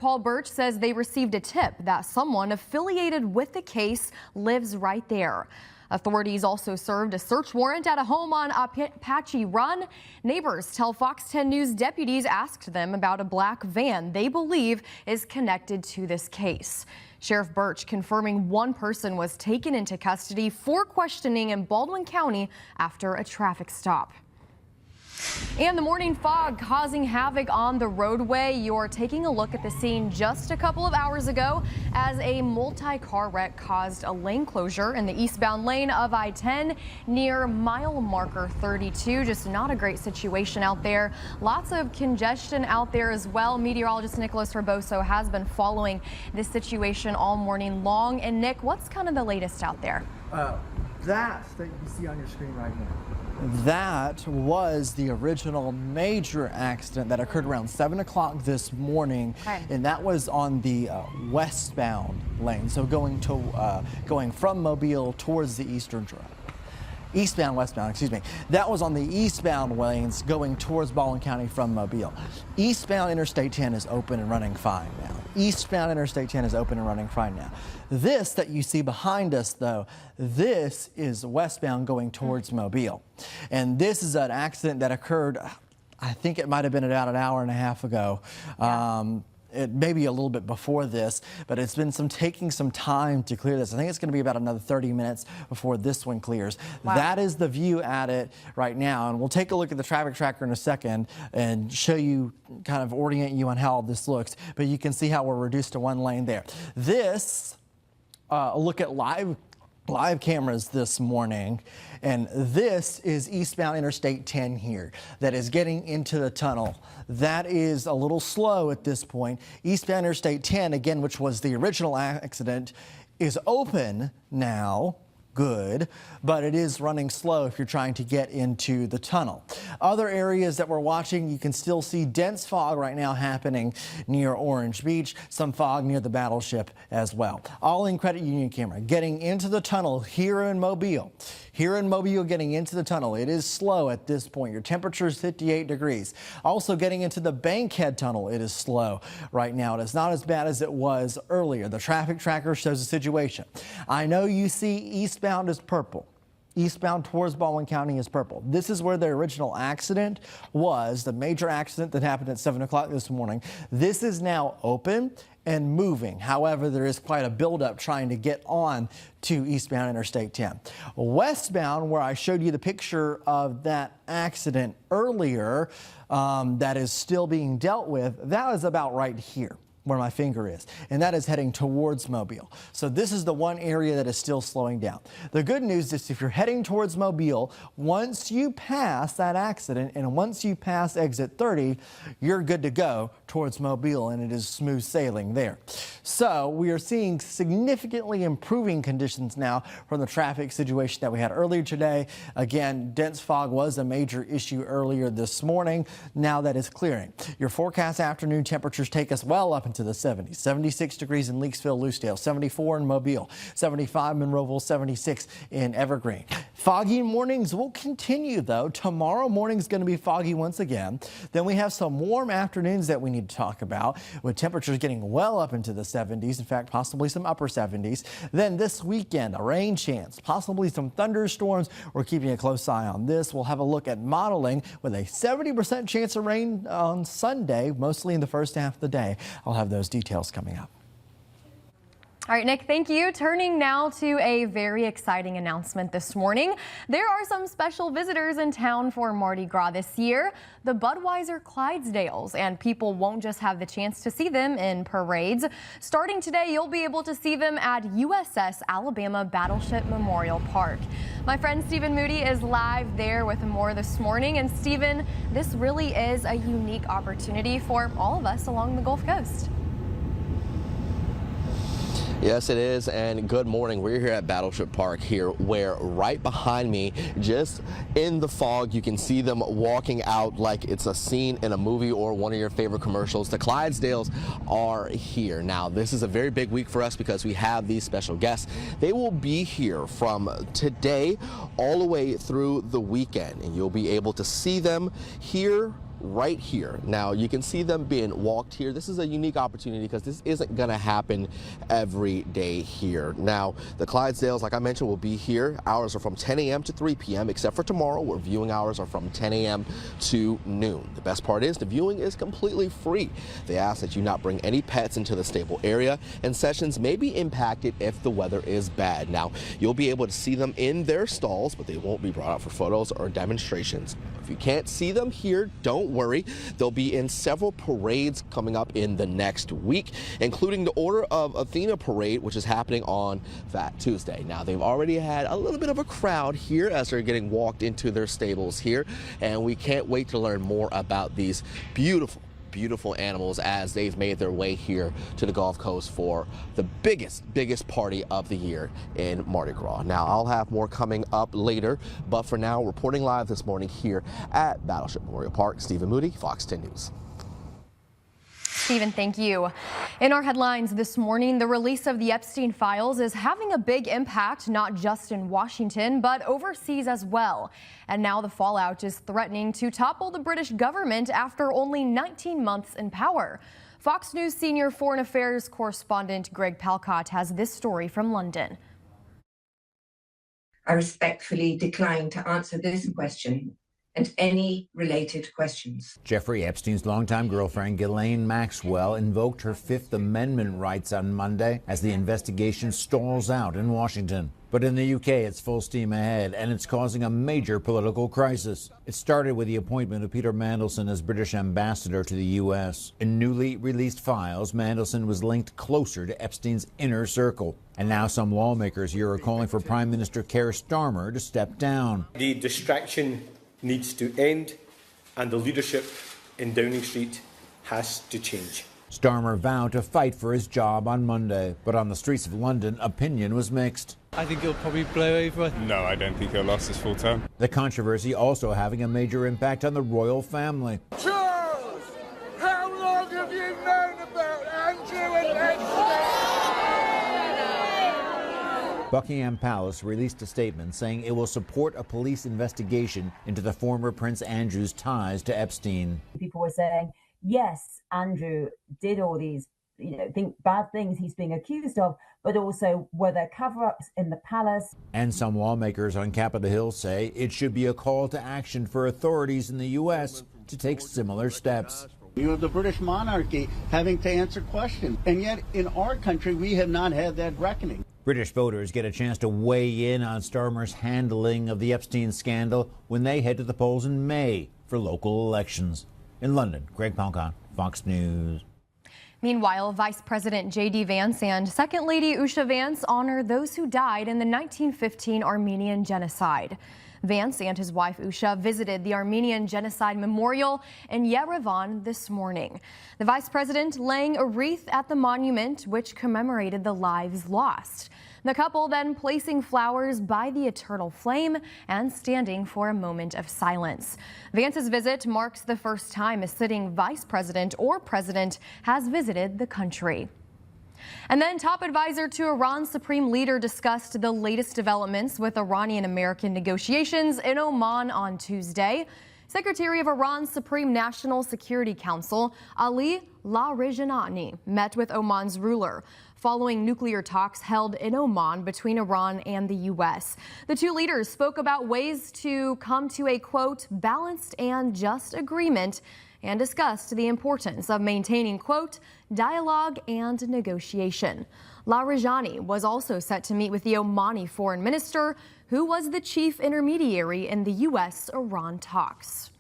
Paul Birch says they received a tip that someone affiliated with the case lives right there. Authorities also served a search warrant at a home on Apache Run. Neighbors tell Fox 10 News deputies asked them about a black van they believe is connected to this case. Sheriff Birch confirming one person was taken into custody for questioning in Baldwin County after a traffic stop. And the morning fog causing havoc on the roadway. You're taking a look at the scene just a couple of hours ago as a multi-car wreck caused a lane closure in the eastbound lane of I-10 near mile marker 32. Just not a great situation out there. Lots of congestion out there as well. Meteorologist Nicholas Raboso has been following this situation all morning long. And Nick, what's kind of the latest out there? That you see on your screen right now. That was the original major accident that occurred around 7 o'clock this morning, and that was on the westbound lane, so going from Mobile towards the westbound, excuse me. That was on the eastbound lanes going towards Baldwin County from Mobile. Eastbound Interstate 10 is open and running fine now. Eastbound Interstate 10 is open and running fine now. This that you see behind us, though, this is westbound going towards Mobile. And this is an accident that occurred, I think it might have been about an hour and a half ago. It may be a little bit before this, but it's been taking some time to clear this. I think it's going to be about another 30 minutes before this one clears. Wow. That is the view at it right now, and we'll take a look at the traffic tracker in a second and show you, kind of orient you on how this looks. But you can see how we're reduced to one lane there. This, a look at live cameras this morning, and this is eastbound Interstate 10 here that is getting into the tunnel. That is a little slow at this point. Eastbound Interstate 10, again, which was the original accident, is open now. Good, but it is running slow if you're trying to get into the tunnel. Other areas that we're watching, you can still see dense fog right now happening near Orange Beach, some fog near the Battleship as well. All in Credit Union camera getting into the tunnel here in Mobile. Here in Mobile, getting into the tunnel, it is slow at this point. Your temperature is 58 degrees. Also getting into the Bankhead Tunnel, it is slow right now. It is not as bad as it was earlier. The traffic tracker shows the situation. I know you see eastbound is purple. Eastbound towards Baldwin County is purple. This is where the original accident was, the major accident that happened at 7 o'clock this morning. This is now open and moving. However, there is quite a buildup trying to get on to eastbound Interstate 10. Westbound, where I showed you the picture of that accident earlier, that is still being dealt with, that is about right here where my finger is, and that is heading towards Mobile. So this is the one area that is still slowing down. The good news is if you're heading towards Mobile, once you pass that accident and once you pass exit 30, you're good to go towards Mobile, and it is smooth sailing there. So we are seeing significantly improving conditions now from the traffic situation that we had earlier today. Again, dense fog was a major issue earlier this morning. Now that is clearing. Your forecast afternoon temperatures take us well up into the 70s. 76 degrees in Leakesville, Lucedale, 74 in Mobile, 75 in Monroeville, 76 in Evergreen. Foggy mornings will continue, though. Tomorrow morning is going to be foggy once again. Then we have some warm afternoons that we need to talk about, with temperatures getting well up into the 70s. In fact, possibly some upper 70s. Then this weekend, a rain chance, possibly some thunderstorms. We're keeping a close eye on this. We'll have a look at modeling with a 70% chance of rain on Sunday, mostly in the first half of the day. I'll have those details coming up. All right, Nick, thank you. Turning now to a very exciting announcement this morning. There are some special visitors in town for Mardi Gras this year, the Budweiser Clydesdales, and people won't just have the chance to see them in parades. Starting today, you'll be able to see them at USS Alabama Battleship Memorial Park. My friend Stephen Moody is live there with more this morning. And Stephen, this really is a unique opportunity for all of us along the Gulf Coast. Yes, it is, and good morning. We're here at Battleship Park here, where right behind me, just in the fog, you can see them walking out like it's a scene in a movie or one of your favorite commercials. The Clydesdales are here. Now, this is a very big week for us because we have these special guests. They will be here from today all the way through the weekend, and you'll be able to see them here right here. Now you can see them being walked here. This is a unique opportunity because this isn't going to happen every day here. Now the Clydesdales, like I mentioned, will be here. Hours are from 10 a.m. to 3 p.m. except for tomorrow, where viewing hours are from 10 a.m. to noon. The best part is the viewing is completely free. They ask that you not bring any pets into the stable area, and sessions may be impacted if the weather is bad. Now you'll be able to see them in their stalls, but they won't be brought out for photos or demonstrations. If you can't see them here, don't worry. They'll be in several parades coming up in the next week, including the Order of Athena parade, which is happening on Fat Tuesday. Now, they've already had a little bit of a crowd here as they're getting walked into their stables here, and we can't wait to learn more about these beautiful animals as they've made their way here to the Gulf Coast for the biggest party of the year in Mardi Gras. Now, I'll have more coming up later, but for now, reporting live this morning here at Battleship Memorial Park, Stephen Moody, Fox 10 News. Stephen, thank you. In our headlines this morning, the release of the Epstein files is having a big impact, not just in Washington, but overseas as well. And now the fallout is threatening to topple the British government after only 19 months in power. Fox News senior foreign affairs correspondent Greg Palcott has this story from London. I respectfully decline to answer this question and any related questions. Jeffrey Epstein's longtime girlfriend, Ghislaine Maxwell, invoked her Fifth Amendment rights on Monday as the investigation stalls out in Washington. But in the UK, it's full steam ahead, and it's causing a major political crisis. It started with the appointment of Peter Mandelson as British ambassador to the U.S. In newly released files, Mandelson was linked closer to Epstein's inner circle. And now some lawmakers here are calling for Prime Minister Keir Starmer to step down. The distraction needs to end, and the leadership in Downing Street has to change. Starmer vowed to fight for his job on Monday, but on the streets of London, opinion was mixed. I think he'll probably blow over. No, I don't think he'll last his full term. The controversy also having a major impact on the royal family. Charles, how long have you known about Andrew and Epstein? Buckingham Palace released a statement saying it will support a police investigation into the former Prince Andrew's ties to Epstein. People were saying, yes, Andrew did all these, bad things he's being accused of, but also were there cover-ups in the palace? And some lawmakers on Capitol Hill say it should be a call to action for authorities in the U.S. to take similar steps. You have the British monarchy having to answer questions, and yet in our country we have not had that reckoning. British voters get a chance to weigh in on Starmer's handling of the Epstein scandal when they head to the polls in May for local elections. In London, Greg Palcott, Fox News. Meanwhile, Vice President J.D. Vance and Second Lady Usha Vance honor those who died in the 1915 Armenian genocide. Vance and his wife Usha visited the Armenian Genocide Memorial in Yerevan this morning. The vice president laying a wreath at the monument, which commemorated the lives lost. The couple then placing flowers by the eternal flame and standing for a moment of silence. Vance's visit marks the first time a sitting vice president or president has visited the country. And then top advisor to Iran's supreme leader discussed the latest developments with Iranian-American negotiations in Oman on Tuesday. Secretary of Iran's Supreme National Security Council, Ali Larijani, met with Oman's ruler following nuclear talks held in Oman between Iran and the U.S. The two leaders spoke about ways to come to a, quote, balanced and just agreement, and discussed the importance of maintaining, quote, dialogue and negotiation. Larijani was also set to meet with the Omani foreign minister, who was the chief intermediary in the U.S.-Iran talks.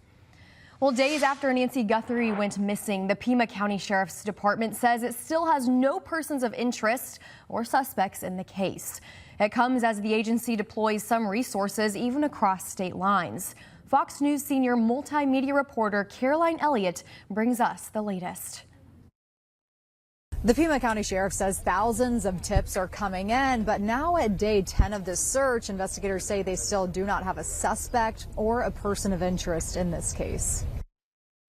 Well, days after Nancy Guthrie went missing, the Pima County Sheriff's Department says it still has no persons of interest or suspects in the case. It comes as the agency deploys some resources even across state lines. Fox News senior multimedia reporter Caroline Elliott brings us the latest. The Pima County Sheriff says thousands of tips are coming in, but now at day 10 of this search, investigators say they still do not have a suspect or a person of interest in this case.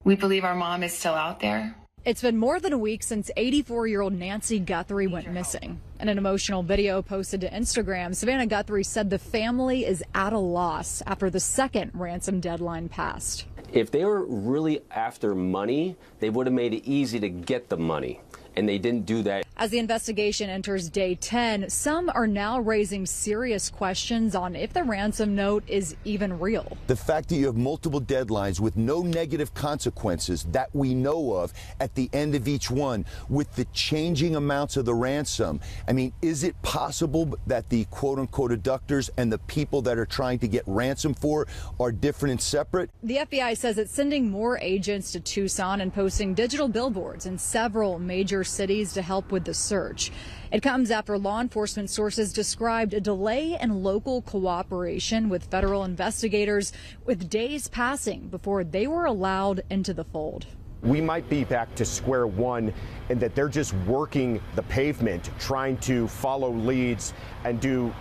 We believe our mom is still out there. It's been more than a week since 84-year-old Nancy Guthrie went missing. In an emotional video posted to Instagram, Savannah Guthrie said the family is at a loss after the second ransom deadline passed. If they were really after money, they would have made it easy to get the money, and they didn't do that. As the investigation enters day 10, some are now raising serious questions on if the ransom note is even real. The fact that you have multiple deadlines with no negative consequences that we know of at the end of each one, with the changing amounts of the ransom. I mean, is it possible that the quote-unquote abductors and the people that are trying to get ransom for are different and separate? The FBI says it's sending more agents to Tucson and posting digital billboards in several major cities to help with the search. It comes after law enforcement sources described a delay in local cooperation with federal investigators, with days passing before they were allowed into the fold. We might be back to square one in that they're just working the pavement, trying to follow leads and do,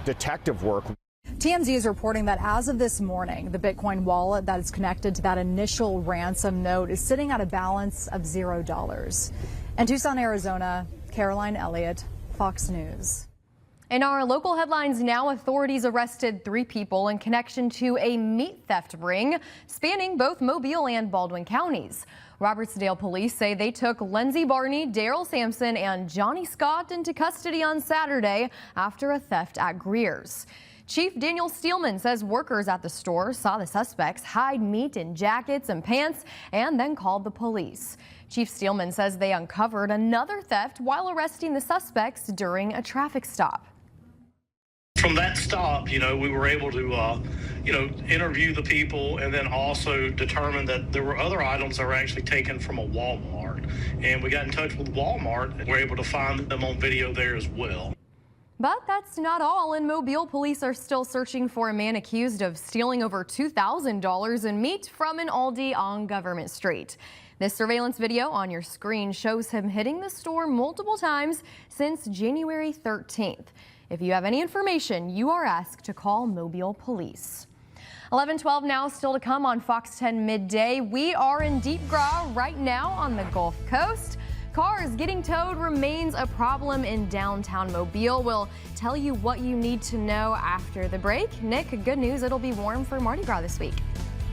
detective work. TMZ is reporting that as of this morning, the Bitcoin wallet that is connected to that initial ransom note is sitting at a balance of $0. In Tucson, Arizona, Caroline Elliott, Fox News. In our local headlines now, authorities arrested 3 people in connection to a meat theft ring spanning both Mobile and Baldwin counties. Robertsdale police say they took Lindsey Barney, Daryl Sampson, and Johnny Scott into custody on Saturday after a theft at Greer's. Chief Daniel Steelman says workers at the store saw the suspects hide meat in jackets and pants and then called the police. Chief Steelman says they uncovered another theft while arresting the suspects during a traffic stop. From that stop, we were able to, interview the people and then also determine that there were other items that were actually taken from a Walmart. And we got in touch with Walmart and were able to find them on video there as well. But that's not all. In Mobile, police are still searching for a man accused of stealing over $2,000 in meat from an Aldi on Government Street. This surveillance video on your screen shows him hitting the store multiple times since January 13th. If you have any information, you are asked to call Mobile Police. 11:12 now, still to come on Fox 10 Midday. We are in Deep Gras right now on the Gulf Coast. Cars getting towed remains a problem in downtown Mobile. We'll tell you what you need to know after the break. Nick, good news, it'll be warm for Mardi Gras this week.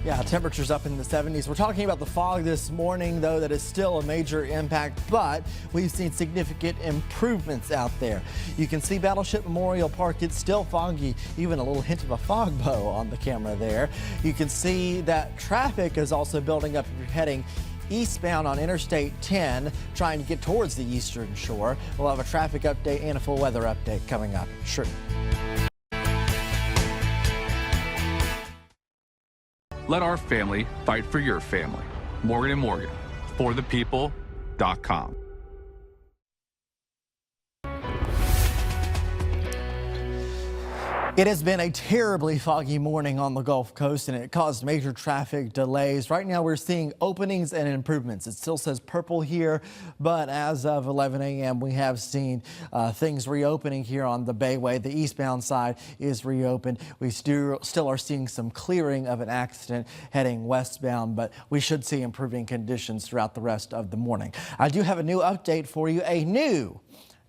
Yeah, temperatures up in the 70s. We're talking about the fog this morning, though, that is still a major impact, but we've seen significant improvements out there. You can see Battleship Memorial Park. It's still foggy, even a little hint of a fog bow on the camera there. You can see that traffic is also building up if you're heading eastbound on Interstate 10, trying to get towards the Eastern Shore. We'll have a traffic update and a full weather update coming up. Sure. Let our family fight for your family. Morgan & Morgan, forthepeople.com. It has been a terribly foggy morning on the Gulf Coast, and it caused major traffic delays. Right now, we're seeing openings and improvements. It still says purple here, but as of 11 a.m., we have seen things reopening here on the Bayway. The eastbound side is reopened. We still are seeing some clearing of an accident heading westbound, but we should see improving conditions throughout the rest of the morning. I do have a new update for you. A new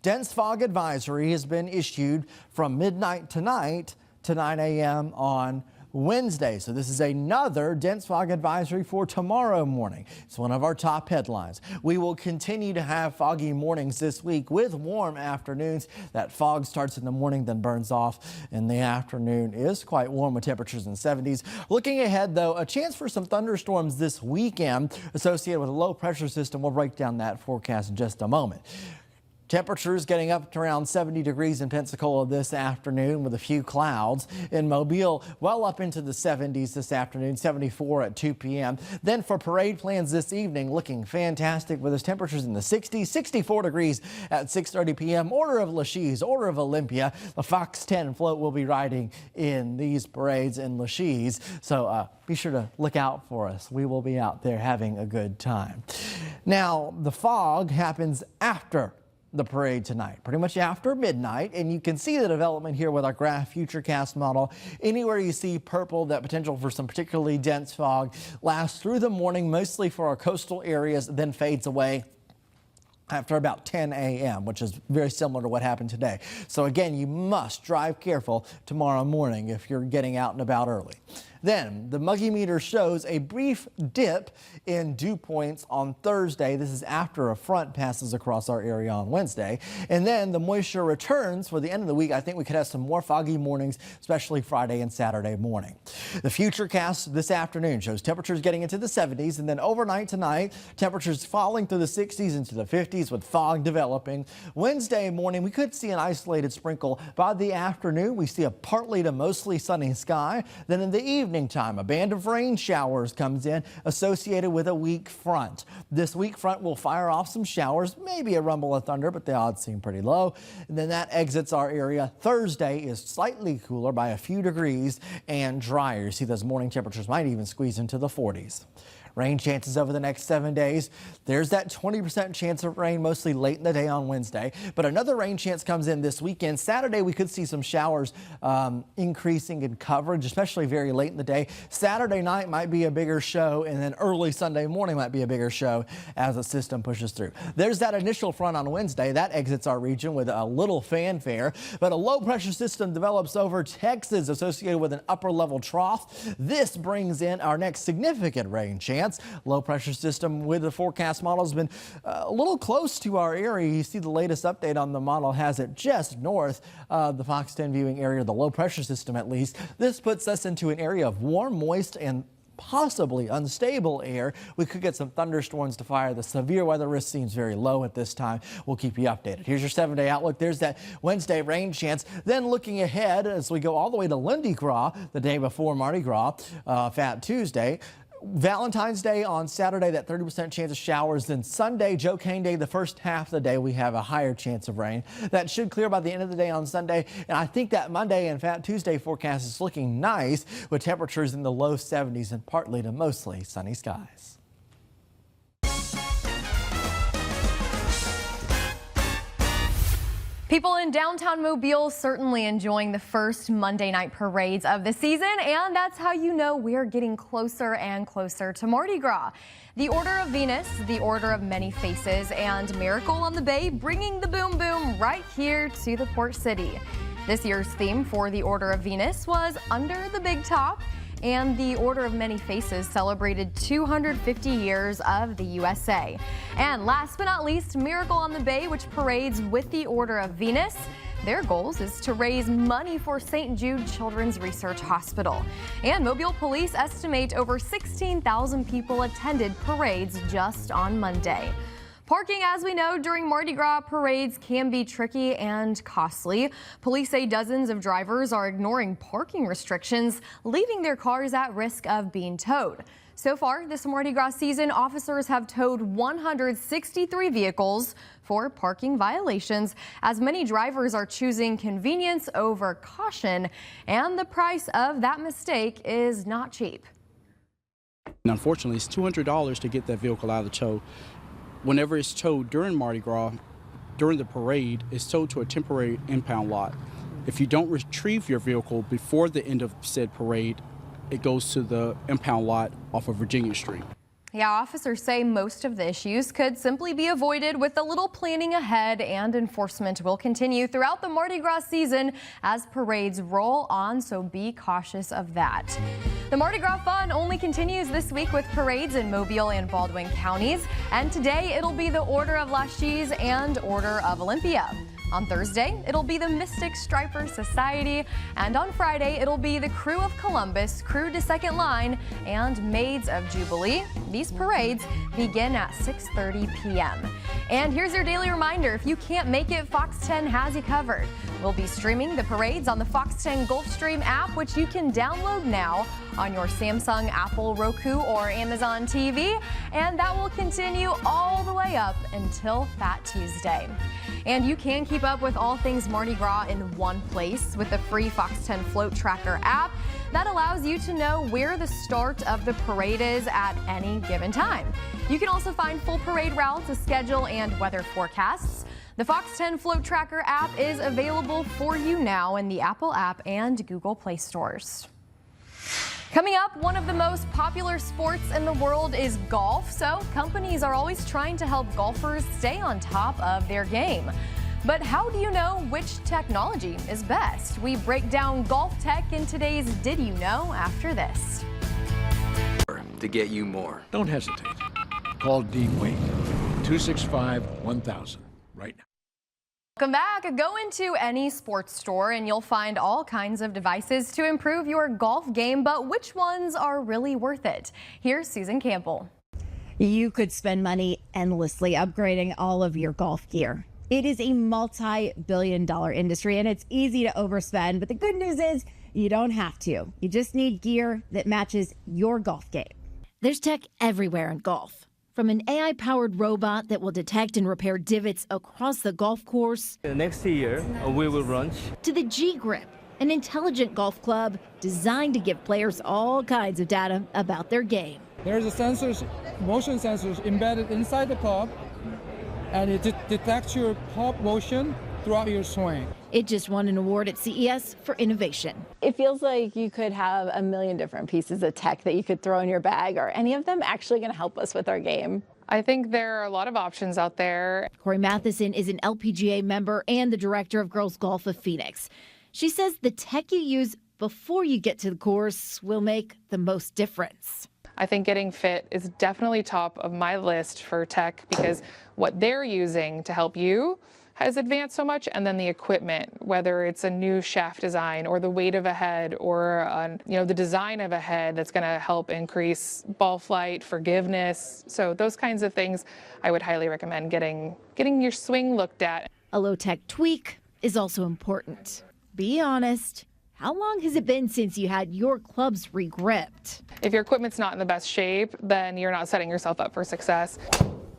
dense fog advisory has been issued from midnight tonight to 9 a.m. on Wednesday. So this is another dense fog advisory for tomorrow morning. It's one of our top headlines. We will continue to have foggy mornings this week with warm afternoons. That fog starts in the morning, then burns off in the afternoon. Is quite warm with temperatures in the 70s. Looking ahead, though, a chance for some thunderstorms this weekend associated with a low pressure system. We'll break down that forecast in just a moment. Temperatures getting up to around 70 degrees in Pensacola this afternoon with a few clouds. In Mobile, well up into the 70s this afternoon, 74 at 2 p.m. Then for parade plans this evening, looking fantastic with those temperatures in the 60s, 64 degrees at 6:30 p.m. Order of Lachise, Order of Olympia. The Fox 10 float will be riding in these parades in Lachise. So be sure to look out for us. We will be out there having a good time. Now, the fog happens after the parade tonight, pretty much after midnight, and you can see the development here with our graph futurecast model. Anywhere you see purple, that potential for some particularly dense fog lasts through the morning, mostly for our coastal areas, then fades away after about 10 a.m., which is very similar to what happened today. So again, you must drive careful tomorrow morning if you're getting out and about early. Then the Muggy meter shows a brief dip in dew points on Thursday. This is after a front passes across our area on Wednesday. And then the moisture returns for the end of the week. I think we could have some more foggy mornings, especially Friday and Saturday morning. The futurecast this afternoon shows temperatures getting into the 70s, and then overnight tonight, temperatures falling through the 60s into the 50s with fog developing. Wednesday morning, we could see an isolated sprinkle. By the afternoon, we see a partly to mostly sunny sky. Then in the evening time, a band of rain showers comes in associated with a weak front. This weak front will fire off some showers, maybe a rumble of thunder, but the odds seem pretty low. And then that exits our area. Thursday is slightly cooler by a few degrees and drier. You see those morning temperatures might even squeeze into the 40s. Rain chances over the next 7 days. There's that 20% chance of rain, mostly late in the day on Wednesday. But another rain chance comes in this weekend. Saturday, we could see some showers increasing in coverage, especially very late in the day. Saturday night might be a bigger show, and then early Sunday morning might be a bigger show as the system pushes through. There's that initial front on Wednesday. That exits our region with a little fanfare. But a low-pressure system develops over Texas associated with an upper-level trough. This brings in our next significant rain chance. Low pressure system with the forecast model has been a little close to our area. You see the latest update on the model has it just north of the Fox 10 viewing area, the low pressure system at least. This puts us into an area of warm, moist, and possibly unstable air. We could get some thunderstorms to fire. The severe weather risk seems very low at this time. We'll keep you updated. Here's your 7-day outlook. There's that Wednesday rain chance. Then looking ahead as we go all the way to Lundi Gras, the day before Mardi Gras, Fat Tuesday. Valentine's Day on Saturday, that 30% chance of showers. Then Sunday, Joe Cane Day, the first half of the day, we have a higher chance of rain. That should clear by the end of the day on Sunday. And I think that Monday and Fat Tuesday forecast is looking nice with temperatures in the low 70s and partly to mostly sunny skies. People in downtown Mobile certainly enjoying the first Monday night parades of the season, and that's how you know we're getting closer and closer to Mardi Gras. The Order of Venus, the Order of Many Faces, and Miracle on the Bay bringing the boom boom right here to the port city. This year's theme for the Order of Venus was Under the Big Top, and the Order of Many Faces celebrated 250 years of the USA. And last but not least, Miracle on the Bay, which parades with the Order of Venus. Their goals is to raise money for St. Jude Children's Research Hospital. And Mobile police estimate over 16,000 people attended parades just on Monday. Parking, as we know, during Mardi Gras parades can be tricky and costly. Police say dozens of drivers are ignoring parking restrictions, leaving their cars at risk of being towed. So far this Mardi Gras season, officers have towed 163 vehicles for parking violations, as many drivers are choosing convenience over caution, and the price of that mistake is not cheap. And unfortunately, it's $200 to get that vehicle out of the tow. Whenever it's towed during Mardi Gras, during the parade, it's towed to a temporary impound lot. If you don't retrieve your vehicle before the end of said parade, it goes to the impound lot off of Virginia Street. Yeah, officers say most of the issues could simply be avoided with a little planning ahead, and enforcement will continue throughout the Mardi Gras season as parades roll on, so be cautious of that. The Mardi Gras fun only continues this week with parades in Mobile and Baldwin counties, and today it'll be the Order of Lachies and Order of Olympia. On Thursday, it'll be the Mystic Striper Society, and on Friday, it'll be the Crew of Columbus, Crew de Second Line, and Maids of Jubilee. These parades begin at 6:30 p.m. And here's your daily reminder, if you can't make it, Fox 10 has you covered. We'll be streaming the parades on the Fox 10 Gulfstream app, which you can download now on your Samsung, Apple, Roku, or Amazon TV, and that will continue all the way up until Fat Tuesday. And you can keep up with all things Mardi Gras in one place with the free Fox 10 Float Tracker app that allows you to know where the start of the parade is at any given time. You can also find full parade routes, a schedule, and weather forecasts. The Fox 10 Float Tracker app is available for you now in the Apple app and Google Play stores. Coming up, one of the most popular sports in the world is golf, so companies are always trying to help golfers stay on top of their game. But how do you know which technology is best? We break down golf tech in today's Did You Know after this. To get you more. Don't hesitate. Call Dean Wade, 265-1000 right now. Welcome back. Go into any sports store and you'll find all kinds of devices to improve your golf game, but which ones are really worth it? Here's Susan Campbell. You could spend money endlessly upgrading all of your golf gear. It is a multi-billion-dollar industry and it's easy to overspend, but the good news is you don't have to. You just need gear that matches your golf game. There's tech everywhere in golf. From an AI-powered robot that will detect and repair divots across the golf course. Next year, we will launch. To the G-Grip, an intelligent golf club designed to give players all kinds of data about their game. There's a sensors, motion sensors embedded inside the club, and it detects your club motion throughout your swing. It just won an award at CES for innovation. It feels like you could have a million different pieces of tech that you could throw in your bag. Are any of them actually going to help us with our game? I think there are a lot of options out there. Corey Matheson is an LPGA member and the director of Girls Golf of Phoenix. She says the tech you use before you get to the course will make the most difference. I think getting fit is definitely top of my list for tech because what they're using to help you has advanced so much, and then the equipment, whether it's a new shaft design or the weight of a head or the design of a head that's going to help increase ball flight, forgiveness. So those kinds of things I would highly recommend getting your swing looked at. A low-tech tweak is also important. Be honest. How long has it been since you had your clubs re-gripped? If your equipment's not in the best shape, then you're not setting yourself up for success.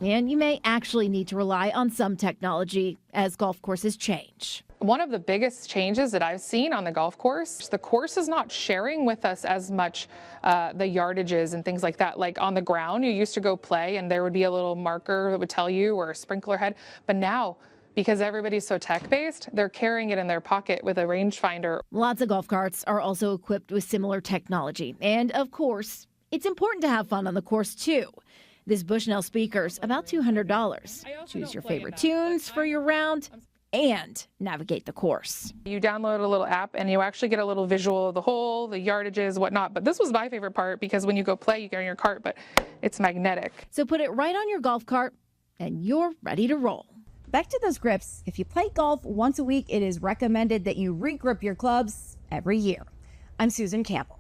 And you may actually need to rely on some technology as golf courses change. One of the biggest changes that I've seen on the golf course, the course is not sharing with us as much the yardages and things like that. Like on the ground, you used to go play and there would be a little marker that would tell you, or a sprinkler head. But now, because everybody's so tech-based, they're carrying it in their pocket with a rangefinder. Lots of golf carts are also equipped with similar technology. And of course, it's important to have fun on the course too. This Bushnell speaker's about $200. Choose your favorite tunes for your round and navigate the course. You download a little app and you actually get a little visual of the hole, the yardages, whatnot. But this was my favorite part because when you go play, you get on your cart, but it's magnetic. So put it right on your golf cart and you're ready to roll. Back to those grips. If you play golf once a week, it is recommended that you re-grip your clubs every year. I'm Susan Campbell.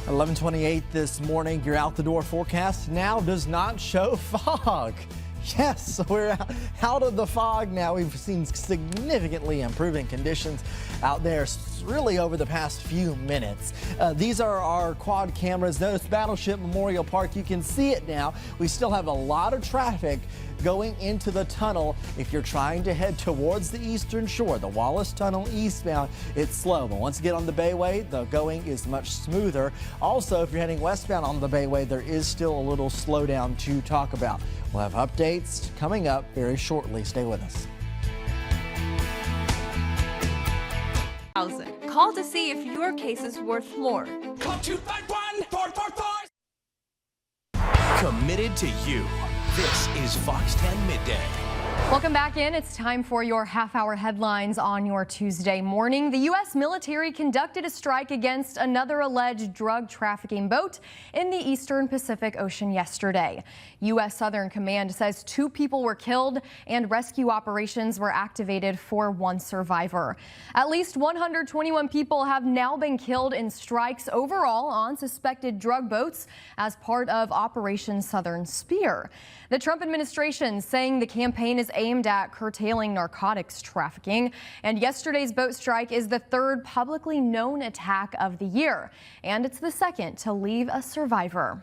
11:28 this morning. Your out the door forecast now does not show fog. Yes, we're out of the fog now. We've seen significantly improving conditions out there really over the past few minutes. These are our quad cameras. Notice Battleship Memorial Park. You can see it now. We still have a lot of traffic going into the tunnel. If you're trying to head towards the eastern shore, the Wallace Tunnel eastbound, it's slow. But once you get on the Bayway, the going is much smoother. Also, if you're heading westbound on the Bayway, there is still a little slowdown to talk about. We'll have updates coming up very shortly. Stay with us. Call to see if your case is worth more. Call 251-444. Committed to you. This is Fox 10 Midday. Welcome back in. It's time for your half-hour headlines on your Tuesday morning. The U.S. military conducted a strike against another alleged drug trafficking boat in the eastern Pacific Ocean yesterday. U.S. Southern Command says 2 people were killed and rescue operations were activated for 1 survivor. At least 121 people have now been killed in strikes overall on suspected drug boats as part of Operation Southern Spear. The Trump administration saying the campaign is aimed at curtailing narcotics trafficking. And yesterday's boat strike is the 3rd publicly known attack of the year. And it's the 2nd to leave a survivor.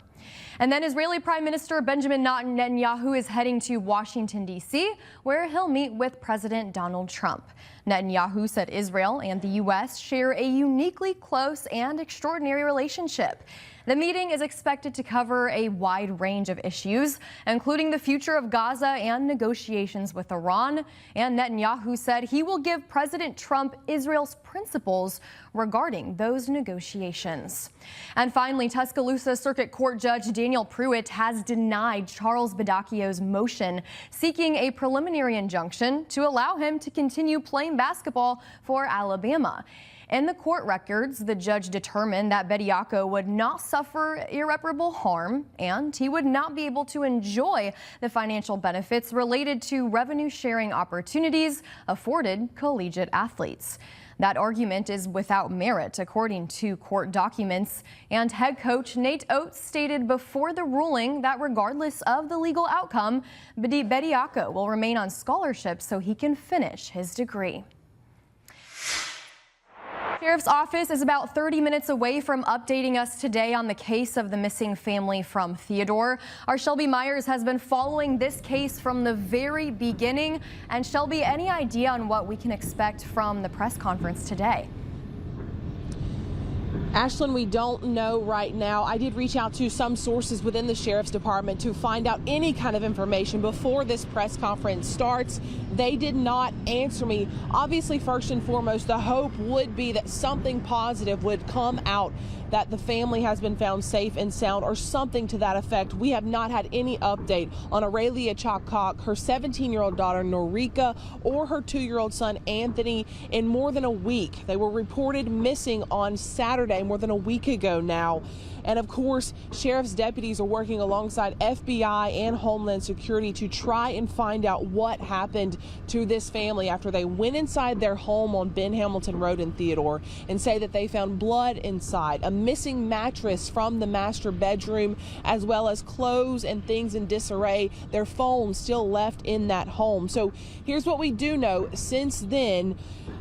And then Israeli Prime Minister Benjamin Netanyahu is heading to Washington, D.C., where he'll meet with President Donald Trump. Netanyahu said Israel and the U.S. share a uniquely close and extraordinary relationship. The meeting is expected to cover a wide range of issues, including the future of Gaza and negotiations with Iran. And Netanyahu said he will give President Trump Israel's principles regarding those negotiations. And finally, Tuscaloosa Circuit Court Judge Daniel Pruitt has denied Charles Badaccio's motion seeking a preliminary injunction to allow him to continue playing basketball for Alabama. In the court records, the judge determined that Bediako would not suffer irreparable harm and he would not be able to enjoy the financial benefits related to revenue-sharing opportunities afforded collegiate athletes. That argument is without merit, according to court documents, and head coach Nate Oates stated before the ruling that regardless of the legal outcome, Bediako will remain on scholarship so he can finish his degree. Sheriff's Office is about 30 minutes away from updating us today on the case of the missing family from Theodore. Our Shelby Myers has been following this case from the very beginning. And Shelby, any idea on what we can expect from the press conference today? Ashlyn, we don't know right now. I did reach out to some sources within the Sheriff's Department to find out any kind of information before this press conference starts. They did not answer me. Obviously, first and foremost, the hope would be that something positive would come out, that the family has been found safe and sound or something to that effect. We have not had any update on Aurelia Chakok, her 17-year-old daughter Norika, or her 2-year-old son Anthony in more than a week. They were reported missing on Saturday, more than a week ago now. And of course, sheriff's deputies are working alongside FBI and Homeland Security to try and find out what happened to this family after they went inside their home on Ben Hamilton Road in Theodore and say that they found blood inside, a missing mattress from the master bedroom, as well as clothes and things in disarray, their phone still left in that home. So here's what we do know. Since then,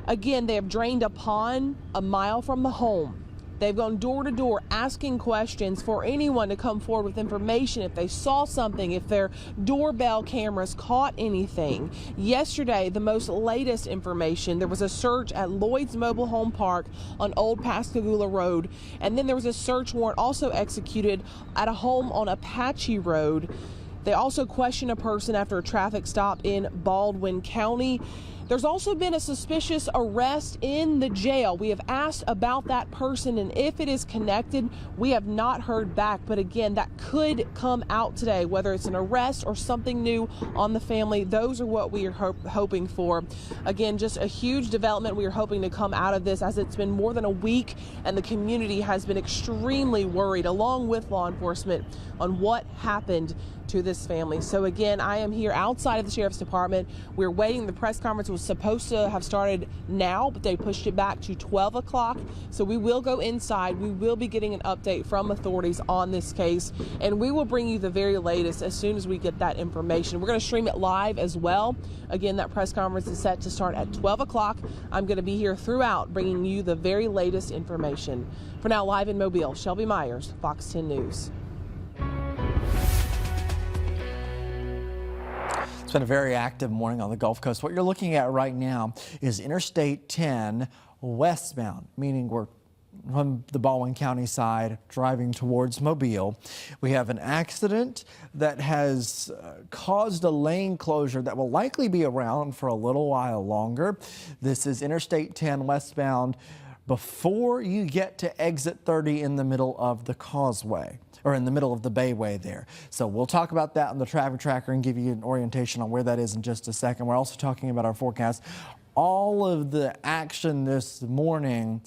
again, they have drained a pond a mile from the home. They've gone door to door asking questions for anyone to come forward with information if they saw something, if their doorbell cameras caught anything. Yesterday, the most latest information, there was a search at Lloyd's Mobile Home Park on Old Pascagoula Road, and then there was a search warrant also executed at a home on Apache Road. They also questioned a person after a traffic stop in Baldwin County. There's also been a suspicious arrest in the jail. We have asked about that person and if it is connected. We have not heard back, but again, that could come out today, whether it's an arrest or something new on the family. Those are what we are hoping for. Again, just a huge development we are hoping to come out of this, as it's been more than a week and the community has been extremely worried, along with law enforcement, on what happened to this family. So again, I am here outside of the Sheriff's Department. We're waiting. The press conference was supposed to have started now, but they pushed it back to 12 o'clock. So we will go inside. We will be getting an update from authorities on this case, and we will bring you the very latest as soon as we get that information. We're going to stream it live as well. Again, that press conference is set to start at 12 o'clock. I'm going to be here throughout bringing you the very latest information. For now, live in Mobile, Shelby Myers, Fox 10 News. It's been a very active morning on the Gulf Coast. What you're looking at right now is Interstate 10 westbound, meaning we're from the Baldwin County side driving towards Mobile. We have an accident that has caused a lane closure that will likely be around for a little while longer. This is Interstate 10 westbound before you get to exit 30 in the middle of the causeway, or in the middle of the Bayway there. So we'll talk about that on the traffic tracker and give you an orientation on where that is in just a second. We're also talking about our forecast. All of the action this morning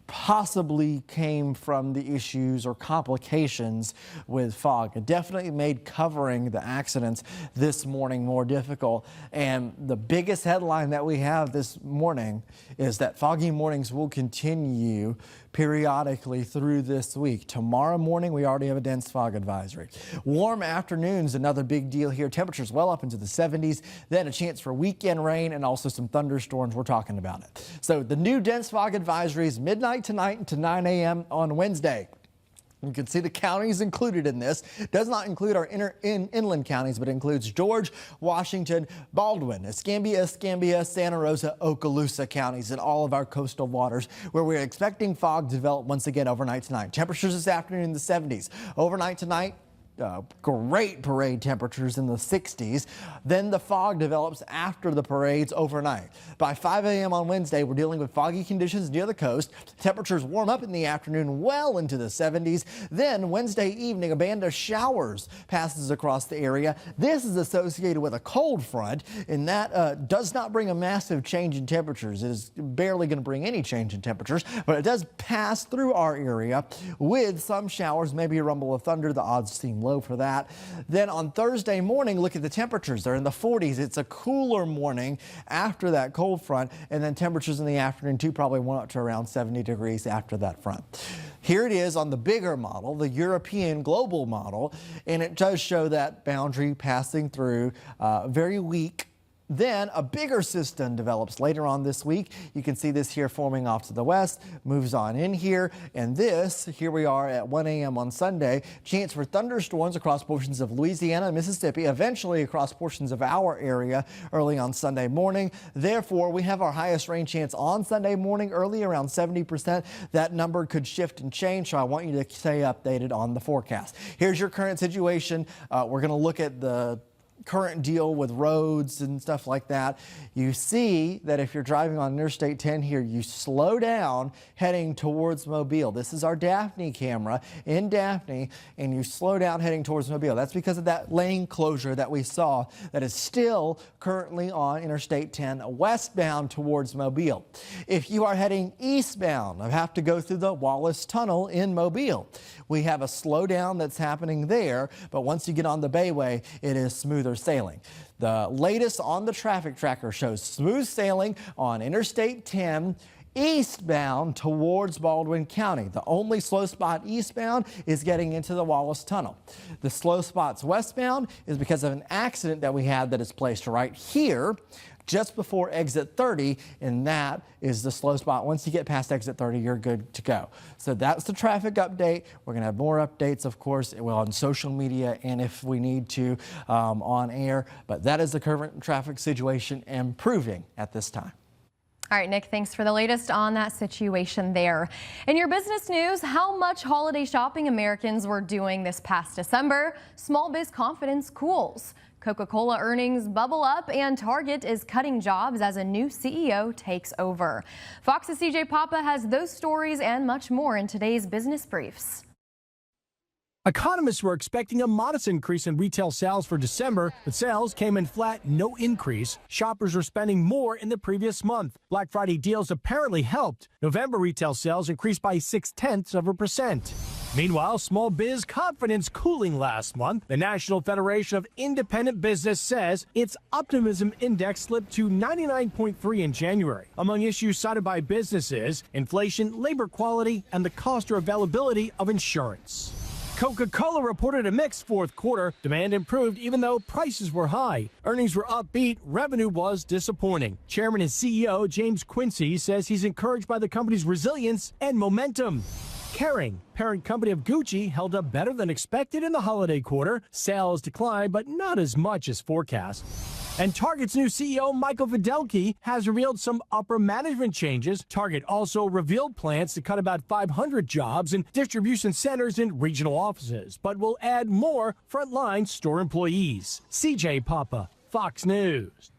possibly came from the issues or complications with fog. It definitely made covering the accidents this morning more difficult. And the biggest headline that we have this morning is that foggy mornings will continue periodically through this week. Tomorrow morning, we already have a dense fog advisory. Warm afternoons, another big deal here. Temperatures well up into the 70s, then a chance for weekend rain and also some thunderstorms. We're talking about it. So the new dense fog advisory is midnight tonight to 9 a.m. on Wednesday. You can see the counties included in this. It does not include our inland counties, but includes George, Washington, Baldwin, Escambia, Santa Rosa, Okaloosa counties, and all of our coastal waters, where we're expecting fog to develop once again overnight tonight. Temperatures this afternoon in the 70s. Overnight tonight, great parade temperatures in the 60s. Then the fog develops after the parades overnight. By 5 a.m. on Wednesday, we're dealing with foggy conditions near the coast. Temperatures warm up in the afternoon well into the 70s. Then Wednesday evening, a band of showers passes across the area. This is associated with a cold front, and that does not bring a massive change in temperatures. It is barely going to bring any change in temperatures, but it does pass through our area with some showers, maybe a rumble of thunder. The odds seem low for that. Then on Thursday morning, look at the temperatures. They're in the 40s. It's a cooler morning after that cold front, and then temperatures in the afternoon too probably went up to around 70 degrees after that front. Here it is on the bigger model, the European global model, and it does show that boundary passing through very weak. Then a bigger system develops later on this week. You can see this here forming off to the west, moves on in here, and this, here we are at 1 a.m. on Sunday. Chance for thunderstorms across portions of Louisiana and Mississippi, eventually across portions of our area early on Sunday morning. Therefore, we have our highest rain chance on Sunday morning, early around 70%. That number could shift and change, so I want you to stay updated on the forecast. Here's your current situation. We're going to look at the current deal with roads and stuff like that. You see that if you're driving on Interstate 10 here, you slow down heading towards Mobile. This is our Daphne camera in Daphne, and you slow down heading towards Mobile. That's because of that lane closure that we saw that is still currently on Interstate 10 westbound towards Mobile. If you are heading eastbound, I have to go through the Wallace Tunnel in Mobile. We have a slowdown that's happening there, but once you get on the Bayway, it is smoother sailing. The latest on the traffic tracker shows smooth sailing on Interstate 10 eastbound towards Baldwin County. The only slow spot eastbound is getting into the Wallace Tunnel. The slow spots westbound is because of an accident that we had that is placed right here just before exit 30, and that is the slow spot. Once you get past exit 30, you're good to go. So that's the traffic update. We're going to have more updates, of course, on social media and if we need to on air. But that is the current traffic situation improving at this time. All right, Nick, thanks for the latest on that situation there. In your business news, how much holiday shopping Americans were doing this past December. Small biz confidence cools. Coca-Cola earnings bubble up, and Target is cutting jobs as a new CEO takes over. Fox's CJ Papa has those stories and much more in today's Business Briefs. Economists were expecting a modest increase in retail sales for December, but sales came in flat, no increase. Shoppers were spending more in the previous month. Black Friday deals apparently helped. November retail sales increased by 0.6%. Meanwhile, small biz confidence cooling last month. The National Federation of Independent Business says its optimism index slipped to 99.3 in January. Among issues cited by businesses, inflation, labor quality, and the cost or availability of insurance. Coca-Cola reported a mixed fourth quarter. Demand improved even though prices were high. Earnings were upbeat. Revenue was disappointing. Chairman and CEO James Quincy says he's encouraged by the company's resilience and momentum. Kering, parent company of Gucci, held up better than expected in the holiday quarter. Sales declined, but not as much as forecast. And Target's new CEO, Michael Videlke, has revealed some upper management changes. Target also revealed plans to cut about 500 jobs in distribution centers and regional offices, but will add more frontline store employees. CJ Papa, Fox News.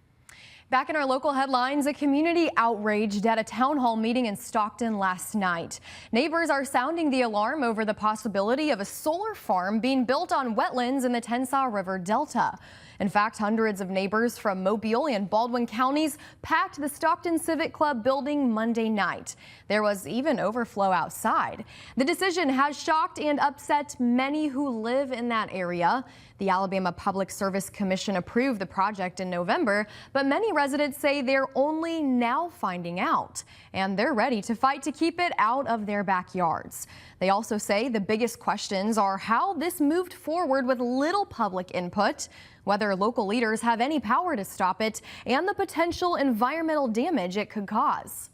Back in our local headlines, a community outraged at a town hall meeting in Stockton last night. Neighbors are sounding the alarm over the possibility of a solar farm being built on wetlands in the Tensas River Delta. In fact, hundreds of neighbors from Mobile and Baldwin counties packed the Stockton Civic Club building Monday night. There was even overflow outside. The decision has shocked and upset many who live in that area. The Alabama Public Service Commission approved the project in November, but many residents say they're only now finding out, and they're ready to fight to keep it out of their backyards. They also say the biggest questions are how this moved forward with little public input, whether local leaders have any power to stop it, and the potential environmental damage it could cause.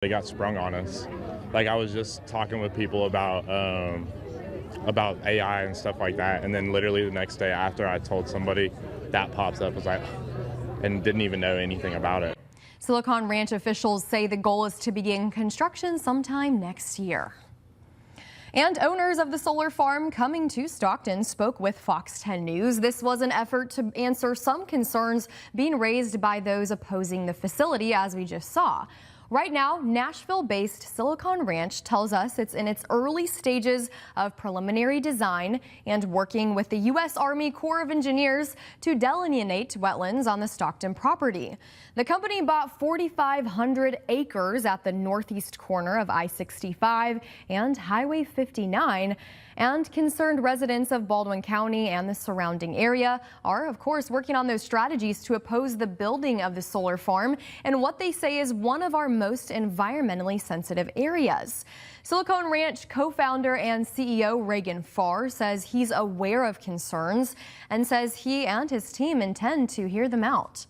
They got sprung on us. Like, I was just talking with people about about AI and stuff like that. And then literally the next day after I told somebody, that pops up. I was like, and didn't even know anything about it. Silicon Ranch officials say the goal is to begin construction sometime next year. And owners of the solar farm coming to Stockton spoke with Fox 10 News. This was an effort to answer some concerns being raised by those opposing the facility, as we just saw. Right now, Nashville-based Silicon Ranch tells us it's in its early stages of preliminary design and working with the U.S. Army Corps of Engineers to delineate wetlands on the Stockton property. The company bought 4,500 acres at the northeast corner of I-65 and Highway 59, and concerned residents of Baldwin County and the surrounding area are, of course, working on those strategies to oppose the building of the solar farm in what they say is one of our most environmentally sensitive areas. Silicon Ranch co-founder and CEO Reagan Farr says he's aware of concerns and says he and his team intend to hear them out.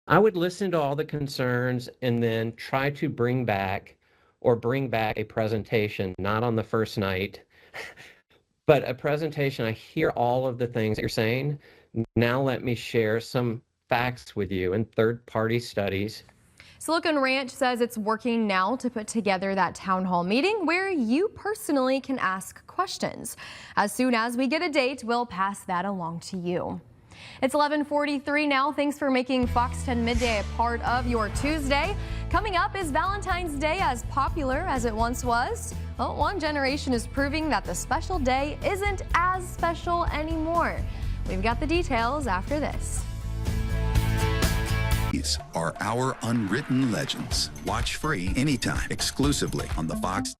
I would listen to all the concerns and then try to bring back a presentation, not on the first night, but a presentation. I hear all of the things that you're saying. Now let me share some facts with you and third-party studies. Silicon Ranch says it's working now to put together that town hall meeting where you personally can ask questions. As soon as we get a date, we'll pass that along to you. It's 11:43 now. Thanks for making Fox 10 Midday a part of your Tuesday. Coming up is Valentine's Day, as popular as it once was. Well, one generation is proving that the special day isn't as special anymore. We've got the details after this. These are our unwritten legends. Watch free anytime, exclusively on the Fox.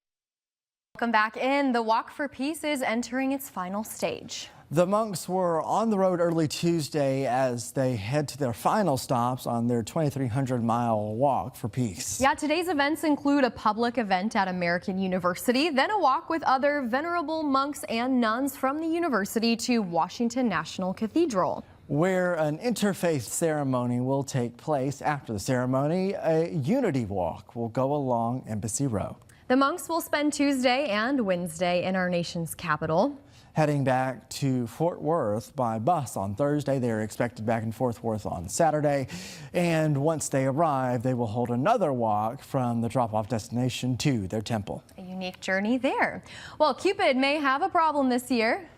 Welcome back in. The Walk for Peace is entering its final stage. The monks were on the road early Tuesday as they head to their final stops on their 2,300-mile walk for peace. Yeah, today's events include a public event at American University, then a walk with other venerable monks and nuns from the university to Washington National Cathedral, where an interfaith ceremony will take place. After the ceremony, a unity walk will go along Embassy Row. The monks will spend Tuesday and Wednesday in our nation's capital. Heading back to Fort Worth by bus on Thursday. They are expected back in Fort Worth on Saturday. And once they arrive, they will hold another walk from the drop-off destination to their temple. A unique journey there. Well, Cupid may have a problem this year.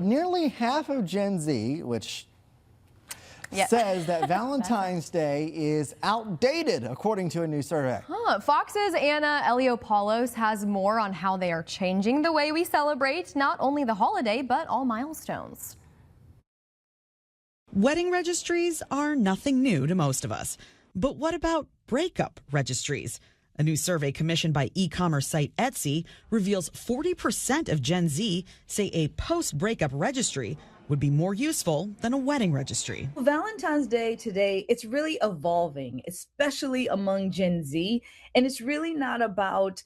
Nearly half of Gen Z, which says that Valentine's Day is outdated, according to a new survey. Fox's Anna Eliopoulos has more on how they are changing the way we celebrate not only the holiday, but all milestones. Wedding registries are nothing new to most of us. But what about breakup registries? A new survey commissioned by e-commerce site Etsy reveals 40% of Gen Z say a post-breakup registry would be more useful than a wedding registry. Valentine's Day today, it's really evolving, especially among Gen Z. And it's really not about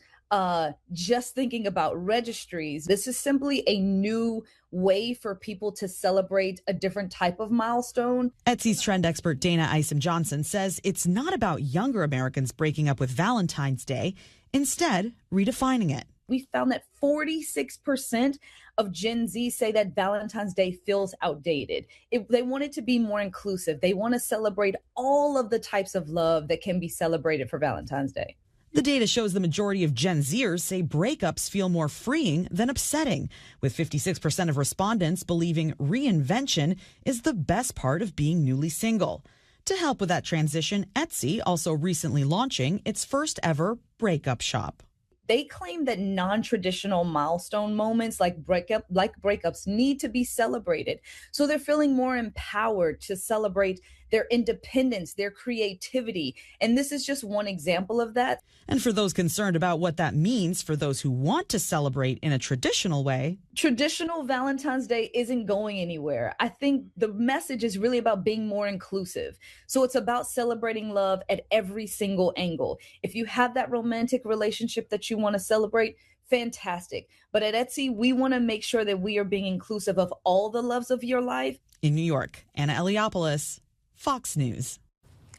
just thinking about registries. This is simply a new way for people to celebrate a different type of milestone. Etsy's trend expert Dana Isom Johnson says it's not about younger Americans breaking up with Valentine's Day, instead redefining it. We found that 46% of Gen Z say that Valentine's Day feels outdated. They want it to be more inclusive. They want to celebrate all of the types of love that can be celebrated for Valentine's Day. The data shows the majority of Gen Zers say breakups feel more freeing than upsetting, with 56% of respondents believing reinvention is the best part of being newly single. To help with that transition, Etsy also recently launching its first ever breakup shop. They claim that non-traditional milestone moments like breakups need to be celebrated. So they're feeling more empowered to celebrate their independence, their creativity. And this is just one example of that. And for those concerned about what that means for those who want to celebrate in a traditional way, traditional Valentine's Day isn't going anywhere. I think the message is really about being more inclusive. So it's about celebrating love at every single angle. If you have that romantic relationship that you want to celebrate, fantastic. But at Etsy, we want to make sure that we are being inclusive of all the loves of your life. In New York, Anna Eliopoulos, Fox News.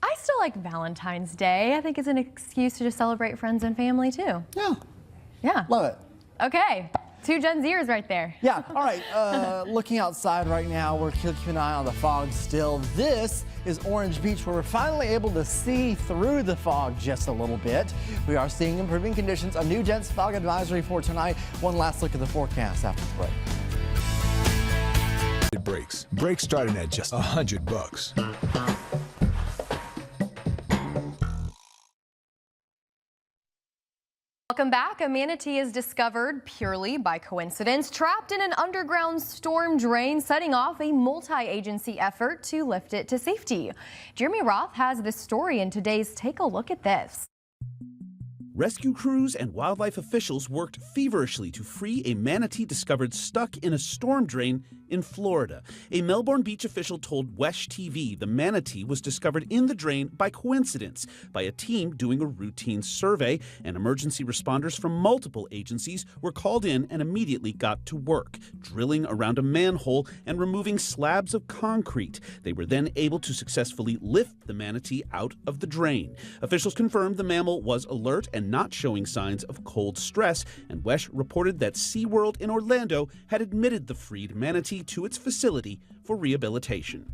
I still like Valentine's Day. I think it's an excuse to just celebrate friends and family too. Yeah. Yeah. Love it. Okay. Two Gen Zers right there. Yeah, all right. Looking outside right now, we're keeping an eye on the fog still. This is Orange Beach, where we're finally able to see through the fog just a little bit. We are seeing improving conditions. A new dense fog advisory for tonight. One last look at the forecast after the break. Brakes. Brakes starting at just $100. Welcome back. A manatee is discovered purely by coincidence, trapped in an underground storm drain, setting off a multi-agency effort to lift it to safety. Jeremy Roth has this story in today's Take a Look at This. Rescue crews and wildlife officials worked feverishly to free a manatee discovered stuck in a storm drain in Florida. A Melbourne Beach official told WESH TV the manatee was discovered in the drain by coincidence by a team doing a routine survey, and emergency responders from multiple agencies were called in and immediately got to work, drilling around a manhole and removing slabs of concrete. They were then able to successfully lift the manatee out of the drain. Officials confirmed the mammal was alert and not showing signs of cold stress, and WESH reported that SeaWorld in Orlando had admitted the freed manatee to its facility for rehabilitation.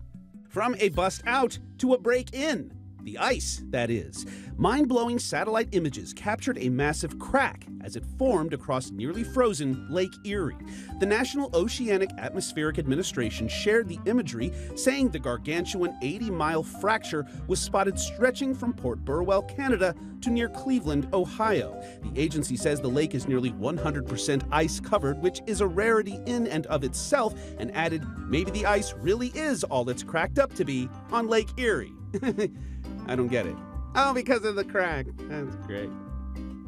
From a bust out to a break in. The ice, that is. Mind-blowing satellite images captured a massive crack as it formed across nearly frozen Lake Erie. The National Oceanic Atmospheric Administration shared the imagery, saying the gargantuan 80-mile fracture was spotted stretching from Port Burwell, Canada, to near Cleveland, Ohio. The agency says the lake is nearly 100% ice-covered, which is a rarity in and of itself, and added maybe the ice really is all it's cracked up to be on Lake Erie. I don't get it. Oh, because of the crack. That's great.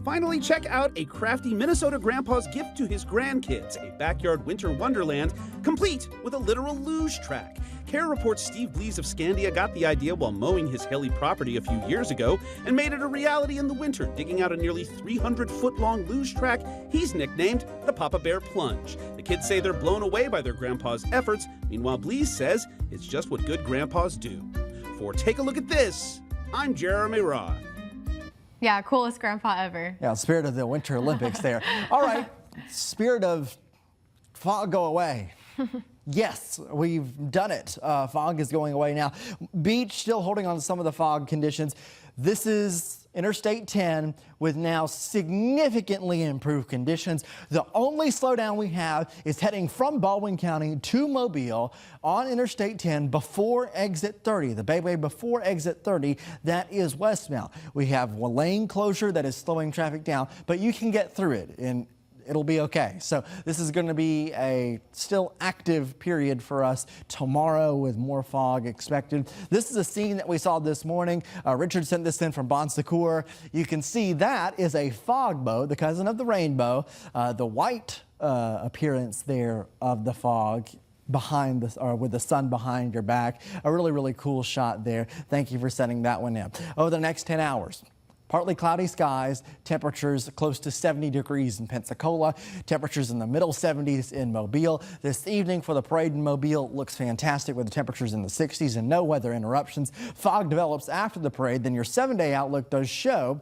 Finally, check out a crafty Minnesota grandpa's gift to his grandkids, a backyard winter wonderland complete with a literal luge track. CARE reports Steve Blees of Scandia got the idea while mowing his hilly property a few years ago and made it a reality in the winter, digging out a nearly 300-foot-long luge track he's nicknamed the Papa Bear Plunge. The kids say they're blown away by their grandpa's efforts. Meanwhile, Blees says it's just what good grandpas do. For Take a Look at This, I'm Jeremy Roth. Yeah, coolest grandpa ever. Yeah, spirit of the Winter Olympics there. All right, spirit of fog go away. Yes, we've done it. Fog is going away now. Beach still holding on to some of the fog conditions. This is Interstate 10 with now significantly improved conditions. The only slowdown we have is heading from Baldwin County to Mobile on Interstate 10 before exit 30, the Bayway before exit 30, that is westbound. We have one lane closure that is slowing traffic down, but you can get through it and it'll be okay. So this is going to be a still active period for us tomorrow with more fog expected. This is a scene that we saw this morning. Richard sent this in from Bon Secours. You can see that is a fog boat, the cousin of the rainbow. The white appearance there of the fog behind this, or with the sun behind your back. A really, really cool shot there. Thank you for sending that one in. Over the next 10 hours. Partly cloudy skies, temperatures close to 70 degrees in Pensacola, temperatures in the middle 70s in Mobile. This evening for the parade in Mobile looks fantastic with the temperatures in the 60s and no weather interruptions. Fog develops after the parade, then your 7-day outlook does show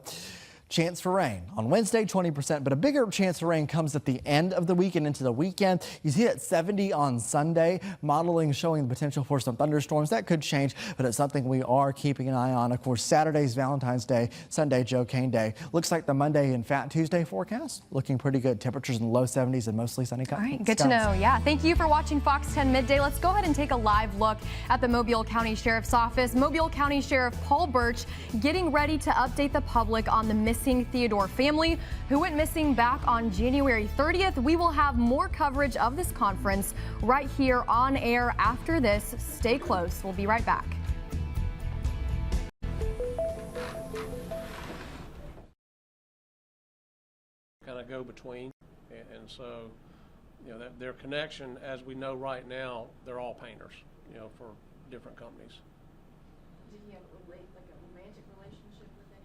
chance for rain. On Wednesday, 20%, but a bigger chance for rain comes at the end of the week and into the weekend. You see it 70 on Sunday. Modeling showing the potential for some thunderstorms. That could change, but it's something we are keeping an eye on. Of course, Saturday's Valentine's Day, Sunday, Joe Cain Day. Looks like the Monday and Fat Tuesday forecast looking pretty good. Temperatures in the low 70s and mostly sunny. All right, good to know. Yeah, thank you for watching Fox 10 Midday. Let's go ahead and take a live look at the Mobile County Sheriff's Office. Mobile County Sheriff Paul Birch getting ready to update the public on the missing Theodore family who went missing back on January 30th. We will have more coverage of this conference right here on air after this. Stay close. We'll be right back. Kind of go between, and so, you know, that their connection, as we know right now, they're all painters, you know, for different companies. Did he have a romantic relationship with any?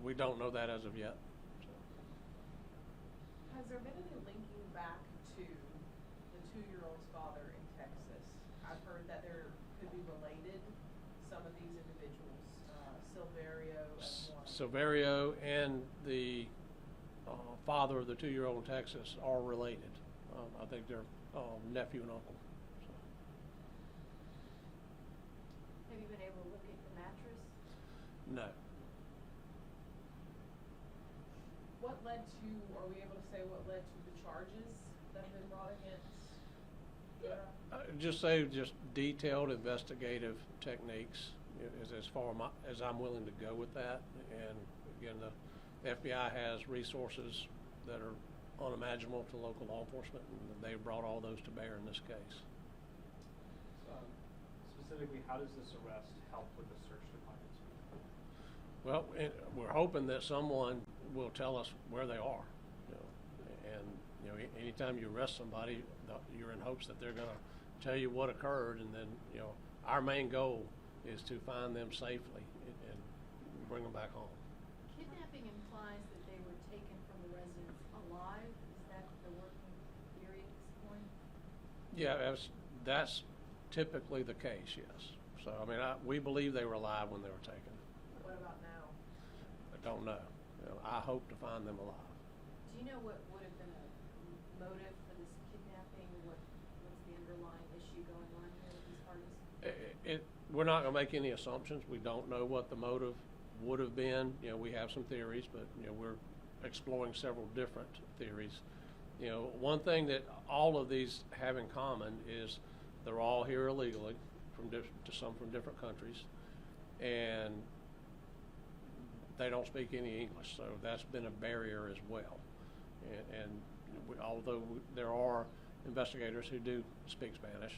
We don't know that as of yet. So. Has there been any linking back to the 2-year-old's father in Texas? I've heard that there could be related, some of these individuals, Silverio and one. Silverio and the father of the 2-year-old in Texas are related. I think they're nephew and uncle. Have you been able to locate the mattress? No. What led to, are we able to say what led to the charges that have been brought against? Just say just detailed investigative techniques is as far as I'm willing to go with that. And again, the FBI has resources that are unimaginable to local law enforcement, and they've brought all those to bear in this case. Specifically, how does this arrest help with the search department? Well, we're hoping that someone will tell us where they are. And anytime you arrest somebody, you're in hopes that they're going to tell you what occurred, and then our main goal is to find them safely and bring them back home. Kidnapping implies that they were taken from the residence alive. Is that the working theory at this point? Yeah, that's typically the case, yes. So, I mean, we believe they were alive when they were taken. What about now? I don't know. I hope to find them alive. Do you know what would have been a motive for this kidnapping? What's the underlying issue going on here with these parties? We're not going to make any assumptions. We don't know what the motive would have been. We have some theories, but we're exploring several different theories. One thing that all of these have in common is they're all here illegally, some from different countries, and they don't speak any English, so that's been a barrier as well. Although there are investigators who do speak Spanish,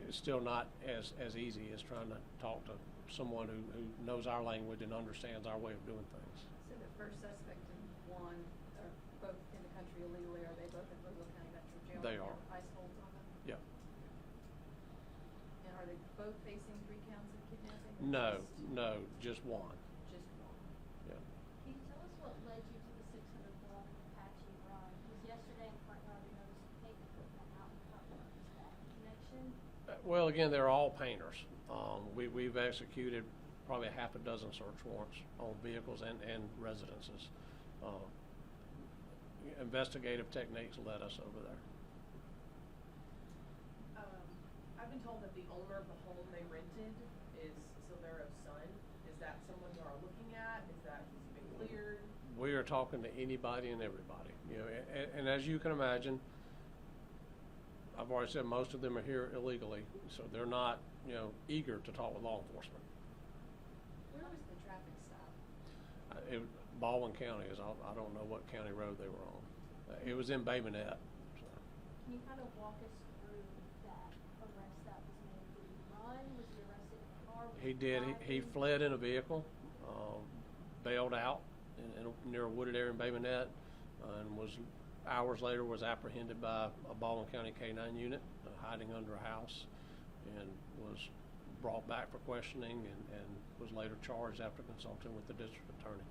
it's still not as easy as trying to talk to someone who knows our language and understands our way of doing things. So the first suspect and one are both in the country illegally. Are they both in Louisville County Metro Jail? They are. ICE holds on them? Yeah. And are they both facing 3 counts of kidnapping? No, just one. Just one. Yeah. Can you tell us what led you to the 600 block Apache run? Because yesterday in Front Yard we noticed paint equipment out in Front Yard. Is that a connection? Well, again, they're all painters. We've executed probably a half a dozen search warrants on vehicles and residences. Investigative techniques led us over there. I've been told that the owner of the home they rented is Silverio's son. Is that someone you are looking at? Has he been cleared? We are talking to anybody and everybody. And as you can imagine, I've already said most of them are here illegally, so they're not, eager to talk with law enforcement. Where was the traffic stop? Baldwin County I don't know what county road they were on. It was in Bay Minette. So. Can you kind of walk us through that arrest that was made? Did he run? Was he arrested in a car? He did. He fled in a vehicle, bailed out near a wooded area in Bay Minette, and hours later was apprehended by a Baldwin County K-9 unit, hiding under a house, and was brought back for questioning and was later charged after consulting with the district attorney.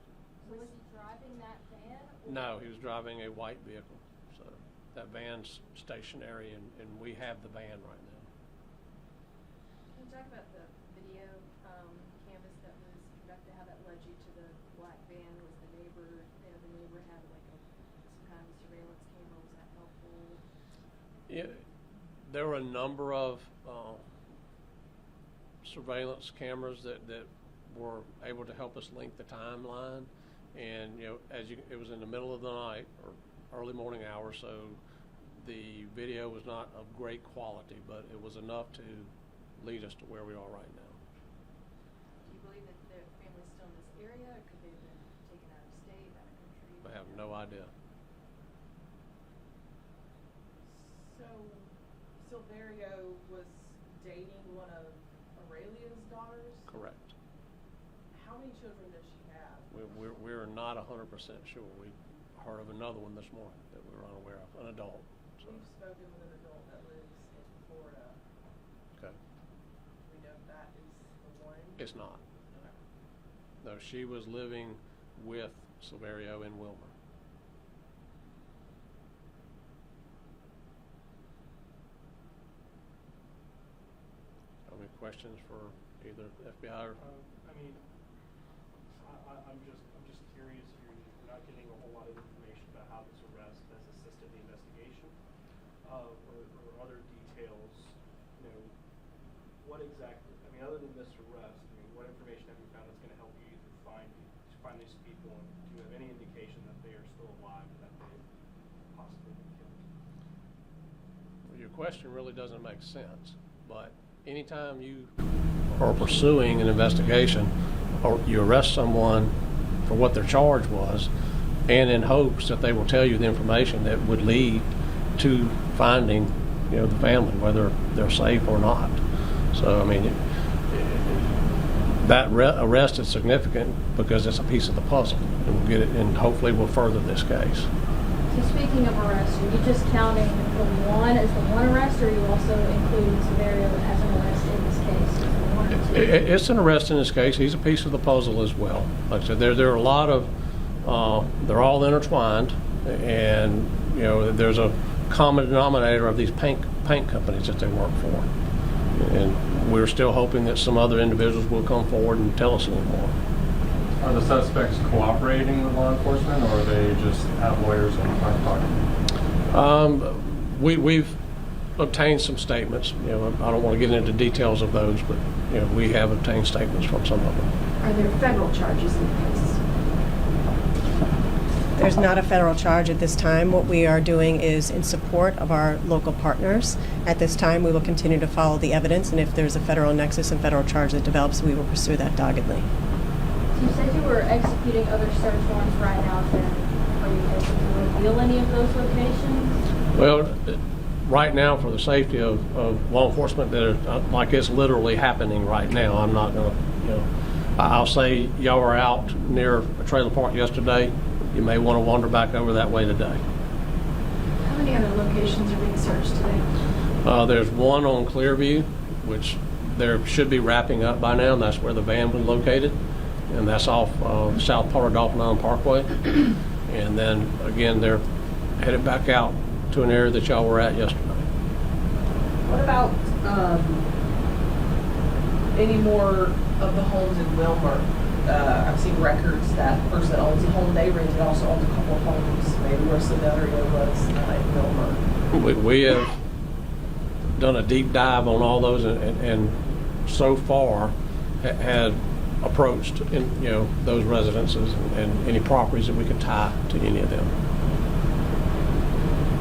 So was he driving that van? No, he was driving a white vehicle. So that van's stationary, and we have the van right now. Can you talk about the video canvas that was conducted, how that led you to the black van? Was the neighbor had like some kind of surveillance camera? Was that helpful? Yeah, there were a number of surveillance cameras that were able to help us link the timeline. And it was in the middle of the night or early morning hours, so the video was not of great quality, but it was enough to lead us to where we are right now. Do you believe that the family's still in this area, or could they have been taken out of state, out of country? I have no idea. So Silverio was dating one of Aurelia's daughters? Correct. How many children does she have? We're not 100% sure. We heard of another one this morning that we were unaware of, an adult. So. We've spoken with an adult that lives in Florida. Okay. We know if that is the one? It's not. No, she was living with Silverio in Wilmer. Any questions for either FBI or? I'm just curious here. You're not getting a whole lot of information about how this arrest has assisted the investigation, or other details. You know, what exactly? I mean, other than this arrest, I mean, what information have you found that's going to help you either find these people, and do you have any indication that they are still alive and that they possibly been killed? Well, your question really doesn't make sense, but anytime you are pursuing an investigation or you arrest someone for what their charge was, and in hopes that they will tell you the information that would lead to finding, you know, the family, whether they're safe or not. So, I mean, that arrest is significant because it's a piece of the puzzle, and we'll get it, and hopefully we'll further this case. So speaking of arrests, are you just counting the one as the one arrest, or are you also including Severio as an arrest in this case? Is it one or two? It's an arrest in this case. He's a piece of the puzzle as well. Like I said, there are a lot of, they're all intertwined, and you know, there's a common denominator of these paint companies that they work for, and we're still hoping that some other individuals will come forward and tell us a little more. Are the suspects cooperating with law enforcement, or they just have lawyers and trying to talk? We've obtained some statements. You know, I don't want to get into details of those, but you know, we have obtained statements from some of them. Are there federal charges in the case? There's not a federal charge at this time. What we are doing is in support of our local partners. At this time, we will continue to follow the evidence, and if there's a federal nexus and federal charge that develops, we will pursue that doggedly. You said you were executing other search warrants right now. Are you able to reveal any of those locations? Well, right now, for the safety of law enforcement, that like it's literally happening right now. I'm not going to, you know, I'll say y'all were out near a trailer park yesterday. You may want to wander back over that way today. How many other locations are being searched today? There's one on Clearview, which there should be wrapping up by now, and that's where the van was located. And that's off south part of Dolphin Island Parkway. And then again, they're headed back out to an area that y'all were at yesterday. What about any more of the homes in Wilmer? I've seen records that the person that owns the home they rented also owns a couple of homes, maybe where Severio was in Wilmer. We have done a deep dive on all those, and so far had approached those residences and any properties that we could tie to any of them.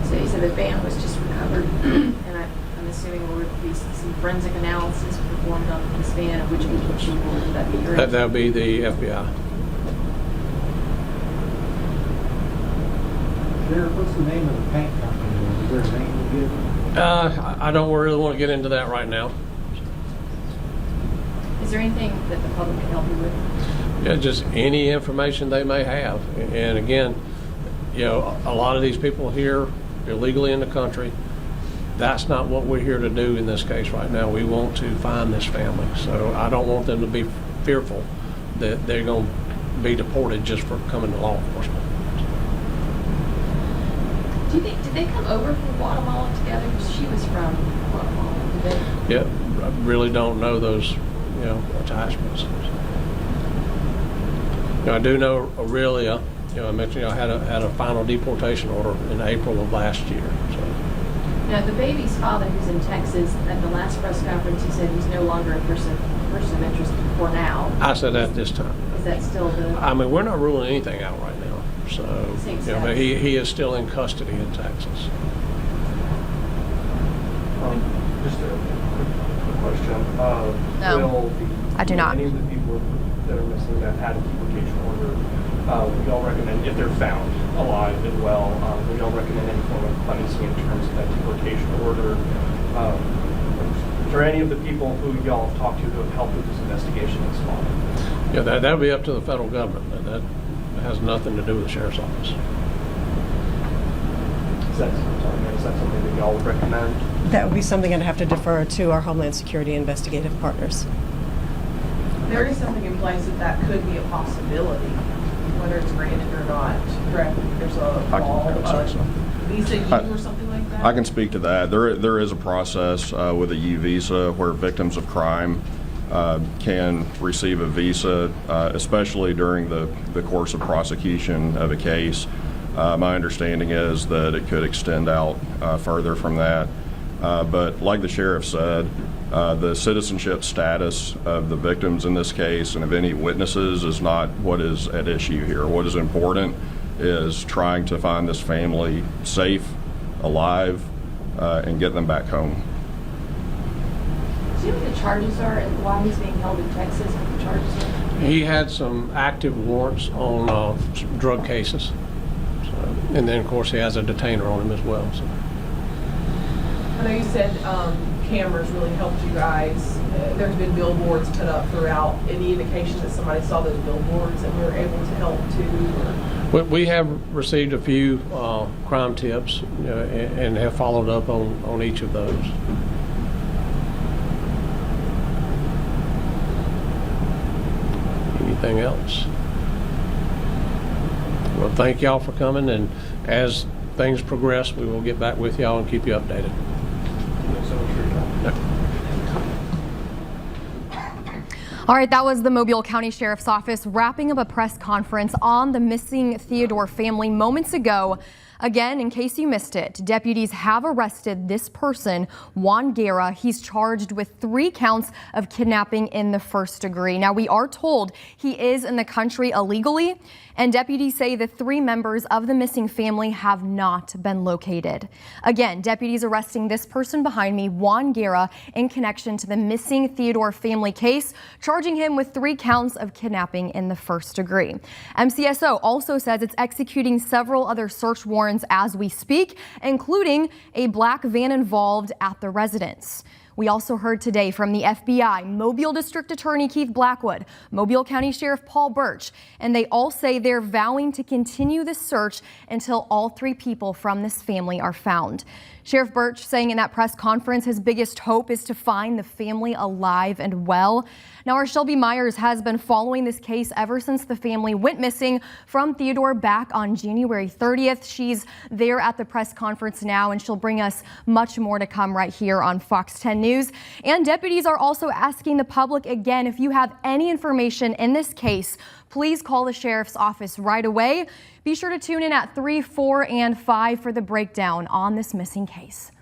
So you said the van was just recovered, and I'm assuming there would be some forensic analysis performed on this van, of which people would that be your That would be the FBI. What's the name of the paint company? Is there a name to give? I don't really want to get into that right now. Is there anything that the public can help you with? Yeah, just any information they may have. And again, a lot of these people here illegally in the country. That's not what we're here to do in this case right now. We want to find this family. So I don't want them to be fearful that they're going to be deported just for coming to law enforcement. Do you think, did they come over from Guatemala together? Because she was from Guatemala. Did they? Yeah, I really don't know those, attachments. I do know Aurelia. I mentioned I had a final deportation order in April of last year. So. Now, the baby's father, who's in Texas, at the last press conference, he said he's no longer a person of interest for now. I said that this time. Is that still the? I mean, we're not ruling anything out right now. So, but he is still in custody in Texas. Just a quick question. No, I do not. Any of the people that are missing that had a deportation order, would y'all recommend, if they're found alive and well, would y'all recommend any form of clemency in terms of that deportation order? For any of the people who y'all have talked to who have helped with this investigation and so on? Yeah, that would be up to the federal government. That has nothing to do with the sheriff's office. Is that something that y'all would recommend? That would be something I'd have to defer to our Homeland Security investigative partners. There is something in place that could be a possibility, whether it's granted or not. Correct? There's a visa U or something like that? I can speak to that. There is a process with a U visa where victims of crime can receive a visa, especially during the course of prosecution of a case. My understanding is that it could extend out further from that. But like the sheriff said, the citizenship status of the victims in this case and of any witnesses is not what is at issue here. What is important is trying to find this family safe, alive, and get them back home. Do you know what the charges are and why he's being held in Texas? What the charges are? He had some active warrants on drug cases. So, and then, of course, he has a detainer on him as well. So. I know you said cameras really helped you guys. There's been billboards put up throughout. Any indication that somebody saw those billboards and we were able to help too? Or? We have received a few crime tips, and have followed up on each of those. Anything else? Well, thank y'all for coming, and as things progress, we will get back with y'all and keep you updated. All right, that was the Mobile County Sheriff's Office wrapping up a press conference on the missing Theodore family moments ago. Again, in case you missed it, deputies have arrested this person, Juan Guerra. He's charged with 3 counts of kidnapping in the first degree. Now, we are told he is in the country illegally, and deputies say the 3 members of the missing family have not been located. Again, deputies arresting this person behind me, Juan Guerra, in connection to the missing Theodore family case, charging him with 3 counts of kidnapping in the first degree. MCSO also says it's executing several other search warrants as we speak, including a black van involved at the residence. We also heard today from the FBI, Mobile District Attorney Keith Blackwood, Mobile County Sheriff Paul Birch, and they all say they're vowing to continue the search until all 3 people from this family are found. Sheriff Birch saying in that press conference his biggest hope is to find the family alive and well. Now, our Shelby Myers has been following this case ever since the family went missing from Theodore back on January 30th. She's there at the press conference now, and she'll bring us much more to come right here on Fox 10 News. And deputies are also asking the public again, if you have any information in this case, please call the sheriff's office right away. Be sure to tune in at 3, 4, and 5 for the breakdown on this missing case.